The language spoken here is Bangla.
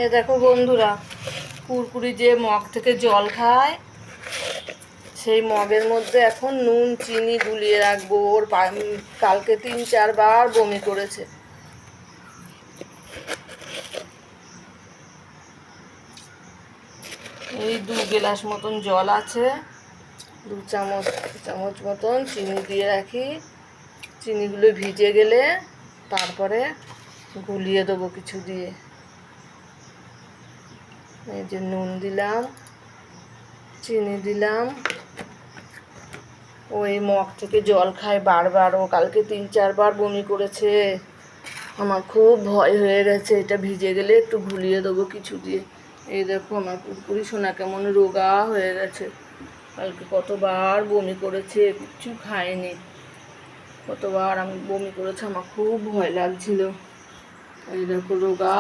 এই দেখো বন্ধুরা, কুরকুরি যে মগ থেকে জল খায় সেই মগের মধ্যে এখন নুন চিনি গুলিয়ে রাখবো। ওর কালকে 3-4 বার বমি করেছে। এই 2 গ্লাস মতন জল আছে, 2 চামচ মতন চিনি দিয়ে রাখি। চিনিগুলো ভিজে গেলে তারপরে গুলিয়ে দেবো কিছু দিয়ে। এই যে নুন দিলাম, চিনি দিলাম। ওই মগ থেকে জল খায় বারবার, ও কালকে 3-4 বার বমি করেছে। আমার খুব ভয় হয়ে গেছে, এটা ভিজে গেলে একটু ঘুলিয়ে দেবো কিছু দিয়ে। এই দেখো আমার কুরকুরি সোনা কেমন রোগা হয়ে গেছে। কালকে কতবার বমি করেছে, কিচ্ছু খায়নি। কতবার আমি বমি করেছে, আমার খুব ভয় লাগছিল। এই দেখো রোগা